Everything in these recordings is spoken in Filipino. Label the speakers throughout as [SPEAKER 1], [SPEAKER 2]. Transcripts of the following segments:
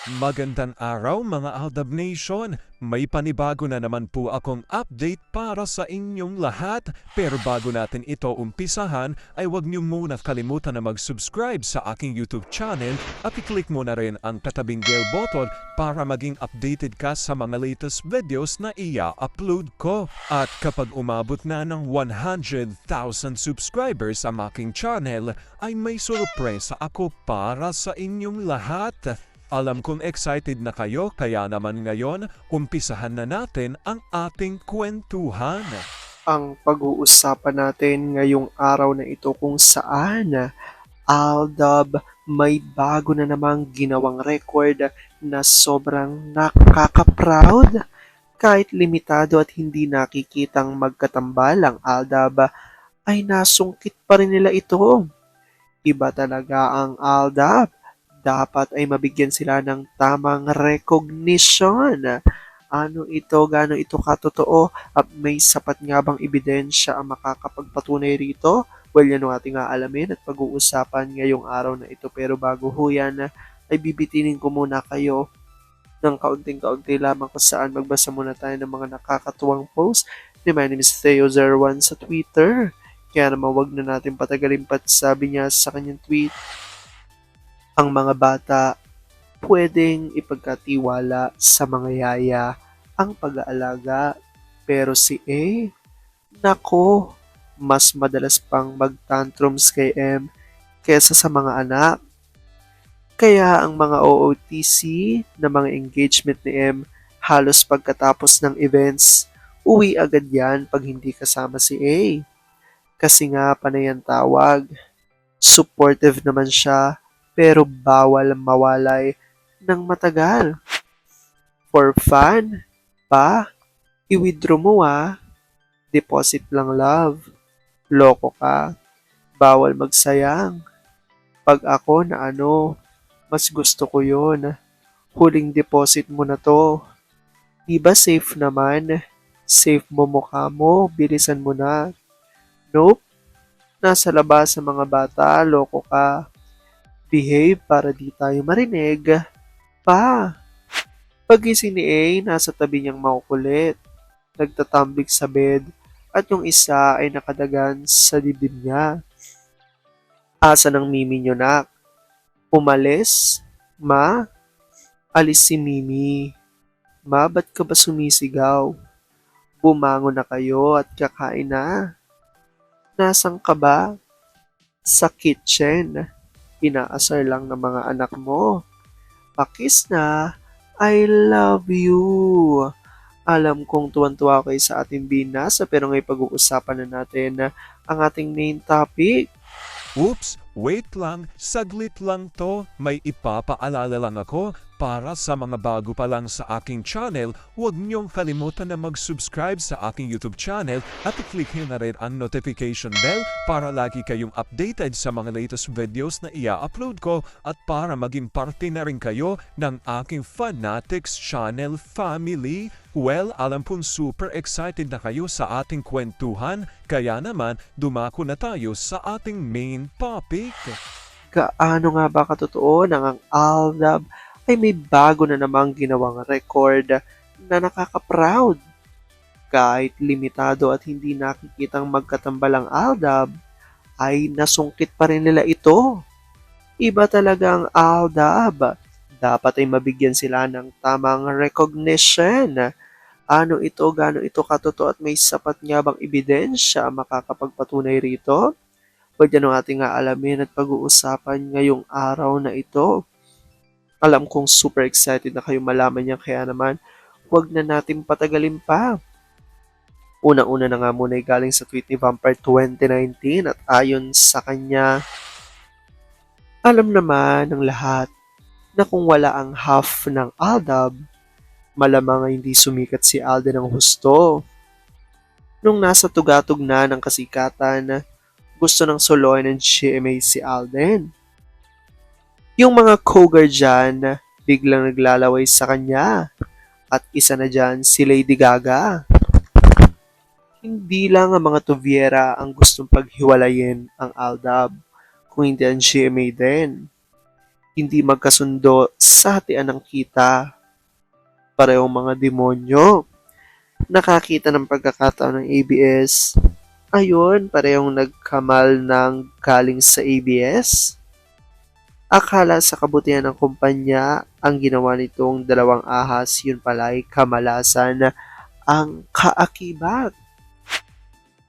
[SPEAKER 1] Magandang araw mga Aldab Nation! May panibago na naman po akong update para sa inyong lahat. Pero bago natin ito umpisahan, ay huwag niyo muna kalimutan na mag-subscribe sa aking YouTube channel at i-click mo na rin ang katabing bell button para maging updated ka sa mga latest videos na ia-upload ko. At kapag umabot na ng 100,000 subscribers ang aking channel, ay may sorpresa ako para sa inyong lahat. Alam kong excited na kayo, kaya naman ngayon, umpisahan na natin ang ating kwentuhan.
[SPEAKER 2] Ang pag-uusapan natin ngayong araw na ito kung saan Aldab may bago na namang ginawang record na sobrang nakaka-proud. Kahit limitado at hindi nakikitang magkatambal ang Aldab, ay nasungkit pa rin nila ito. Iba talaga ang Aldab. Dapat ay mabigyan sila ng tamang recognition. Ano ito, gaano ito katotoo, at may sapat nga bang ebidensya ang makakapagpatunay rito? Well, yan ang ating aalamin at pag-uusapan ngayong araw na ito. Pero bago ho yan, ay bibitinin ko muna kayo ng kaunting-kaunti lamang kung saan magbasa muna tayo ng mga nakakatuwang post ni My name is Theo01 sa Twitter. Kaya naman wag na natin patagalin pat sabi niya sa kanyang tweet, ang mga bata pwedeng ipagkatiwala sa mga yaya ang pag-aalaga, pero si A, nako, mas madalas pang mag-tantrums kay M kesa sa mga anak. Kaya ang mga OOTC na mga engagement ni M halos pagkatapos ng events, uwi agad yan pag hindi kasama si A. Kasi nga panay ang tawag, supportive naman siya pero bawal mawalay ng matagal. For fun, pa, i-withdraw mo deposit lang love. Loko ka, bawal magsayang. Pag ako na mas gusto ko yon. Huling deposit mo na to. Di ba safe naman? Safe mo mukha mo, bilisan mo na. Nope, nasa labas sa mga bata, loko ka. Behave para di tayo marinig. Pa, pagising ni A, nasa tabi niyang makukulit. Nagtatambik sa bed at yung isa ay nakadagan sa dibdib niya. Asa ng Mimi niyo, nak? Umalis? Ma? Alis si Mimi. Ma, ba't ka ba sumisigaw? Bumangon na kayo at kakain na. Nasaan ka ba? Sa kitchen. Inaasar lang ng mga anak mo. Pakis na. I love you. Alam kong tuwan-tuwa kayo sa ating binasa pero ngayon pag-uusapan na natin ang ating main topic.
[SPEAKER 1] Oops, wait lang, saglit lang to. May ipapaalala lang ako para sa mga bago pa lang sa aking channel. Huwag niyong kalimutan na mag-subscribe sa aking YouTube channel at i-click nyo na rin ang notification bell para lagi kayong updated sa mga latest videos na ia-upload ko at para maging parte na rin kayo ng aking Fanatics Channel family. Well, alam pong super excited na kayo sa ating kwentuhan, kaya naman dumako na tayo sa ating main topic.
[SPEAKER 2] Gaano nga ba katotoo na ang Aldab ay may bago na namang ginawang record na nakaka-proud? Kahit limitado at hindi nakikitang magkatambal ang Aldab, ay nasungkit pa rin nila ito. Iba talaga ang Aldab. Dapat ay mabigyan sila ng tamang recognition. Ano ito, gaano ito katotoo at may sapat nga bang ebidensya makakapagpatunay rito? Pwede yan ang ating aalamin at pag-uusapan ngayong araw na ito. Alam kong super excited na kayo malaman yan, kaya naman huwag na natin patagalin pa. Unang-una na nga muna ay galing sa tweet ni Vampire 2019 at ayon sa kanya, alam naman ng lahat na kung wala ang half ng Aldab, malamang ay hindi sumikat si Alden ng husto. Nung nasa tugatog na ng kasikatan, gusto ng soloy ng GMA si Alden. Yung mga cougar dyan, biglang naglalaway sa kanya. At isa na dyan si Lady Gaga. Hindi lang ang mga tuvyera ang gustong paghiwalayin ang Aldab, kung hindi ang GMA din. hindi magkasundo sa hatian ng kita. Parehong mga demonyo. Nakakita ng pagkakataon ng ABS. Ayun, parehong nagkamal ng galing sa ABS. Akala sa kabutihan ng kumpanya, ang ginawa nitong dalawang ahas, yun pala'y kamalasan ang kaakibat.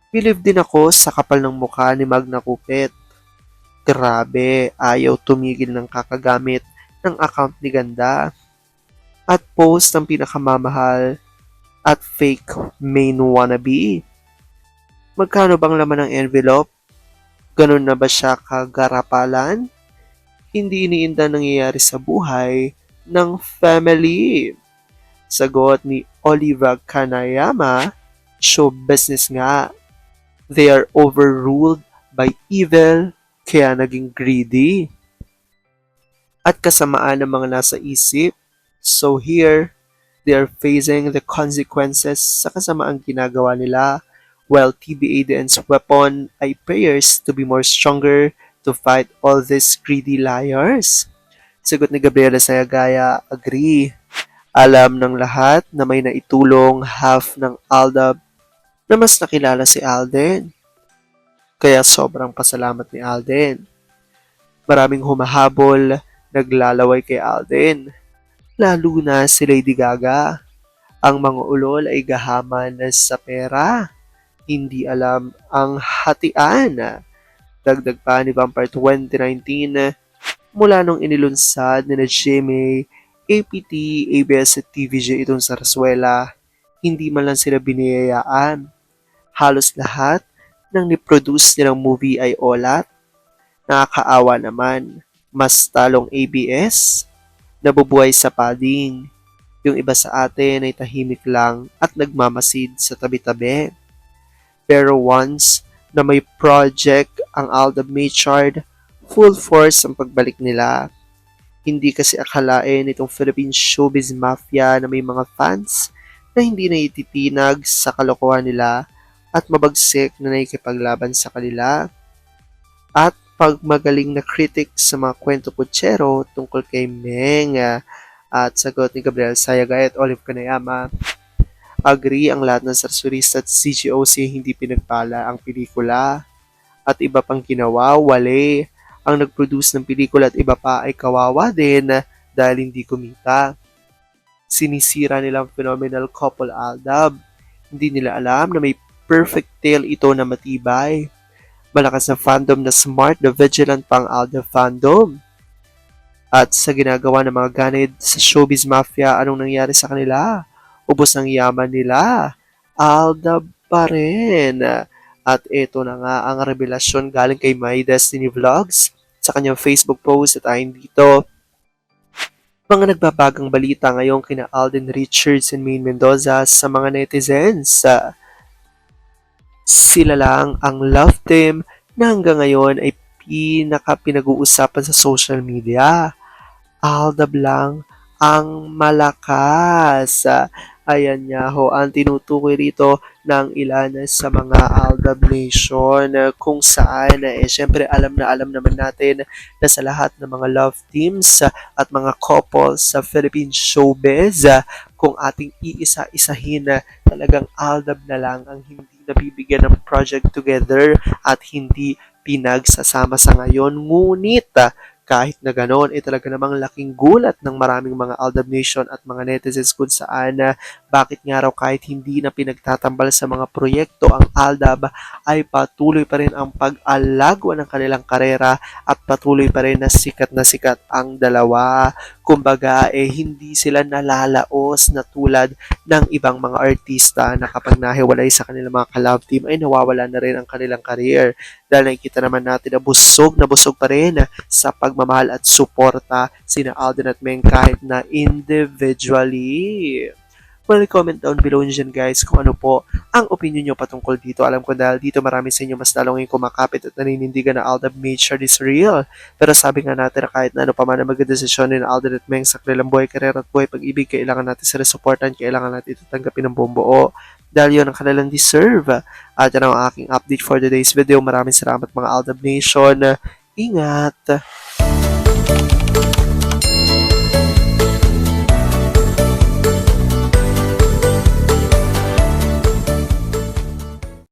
[SPEAKER 2] Believe din ako sa kapal ng mukha ni Magna Kupit. Grabe, ayaw tumigil ng kakagamit ng account ni Ganda at post ng pinakamamahal at fake main wannabe. Magkano bang laman ng envelope? Ganun na ba siya kagarapalan? Hindi iniinda nangyayari sa buhay ng family. Sagot ni Oliva Kanayama, show business nga. They are overruled by evil, kaya naging greedy. At kasamaan ng mga nasa isip, so here, they are facing the consequences sa kasamaang ginagawa nila, while TBADN's weapon ay prayers to be more stronger to fight all these greedy liars. Sagot ni Gabriela Sayagaya, agree. Alam ng lahat na may naitulong half ng Aldab na mas nakilala si Alden. Kaya sobrang pasalamat ni Alden. Maraming humahabol, naglalaway kay Alden. Lalo na si Lady Gaga. Ang mga ulol ay gahaman sa pera. Hindi alam ang hatian. Dagdag pa ni Vampire 2019, mula nung inilunsad ni na GMA, APT, ABS at TVJ itong Sarsuela, hindi man lang sila biniyayaan. Halos lahat ng niproduce nilang movie ay olat. Nakakaawa naman. Mas talong ABS, nabubuhay sa padding. Yung iba sa atin ay tahimik lang at nagmamasid sa tabi-tabi. Pero once na may project ang Aldab Machard, full force ang pagbalik nila. Hindi kasi akalain itong Philippine Showbiz Mafia na may mga fans na hindi na ititinag sa kalokohan nila at mabagsik na nakikipaglaban sa kanila. At pag magaling na critic sa mga kwento putsero tungkol kay Meng at sagot ni Gabriel Sayagay at Olive Kanayama, agree ang lahat ng sarsurista at CGOC hindi pinagpala ang pelikula at iba pang ginawa, wale. Ang nag-produce ng pelikula at iba pa ay kawawa din dahil hindi kumita. Sinisira nilang phenomenal couple Aldab. Hindi nila alam na may perfect tale ito na matibay. Malakas na fandom na smart na vigilant pang Aldab fandom. At sa ginagawa ng mga ganid sa Showbiz Mafia, anong nangyari sa kanila? Ubos ng yaman nila. Aldab pa rin. At ito na nga ang revelasyon galing kay My Destiny Vlogs sa kanyang Facebook post at ayon dito. Mga nagbabagang balita ngayon kina Alden Richards and Maine Mendoza sa mga netizens. Sila lang ang love team na hanggang ngayon ay pinag-uusapan sa social media. Aldab lang ang malakas. Ayan nga ho, ang tinutukoy rito ng ilan sa mga Aldab Nation kung saan syempre alam naman natin na sa lahat ng mga love teams at mga couples sa Philippine showbiz, kung ating iisa-isahin talagang Aldab na lang ang hindi nabibigyan ng project together at hindi pinagsasama sa ngayon. Ngunit kahit na ganoon, talaga namang laking gulat ng maraming mga Aldab Nation at mga netizens kung saan bakit nga raw kahit hindi na pinagtatambal sa mga proyekto ang Aldab ay patuloy pa rin ang pag-alagwa ng kanilang karera at patuloy pa rin na sikat ang dalawa. Kumbaga, hindi sila nalalaos na tulad ng ibang mga artista na kapag nahiwalay sa kanilang mga ka-love team ay nawawala na rin ang kanilang career. Dahil nakikita naman natin na busog pa rin sa pagmamahal at suporta sina Alden at Meng kahit na individually. Well, comment down below nyo dyan guys kung ano po ang opinion nyo patungkol dito. Alam ko dahil dito marami sa inyo mas lalong yung kumakapit at naninindigan na Aldab Machard is real. Pero sabi nga natin na kahit na ano pa man ang magdesisyon ni Alden at Meng sa kanilang buhay, karera at buhay pag-ibig, kailangan natin sila supportan, kailangan natin ito tanggapin ng buong buo. Dahil yun ang kanilang deserve. At yan ang aking update for today's video. Maraming salamat mga Aldab Nation. Ingat!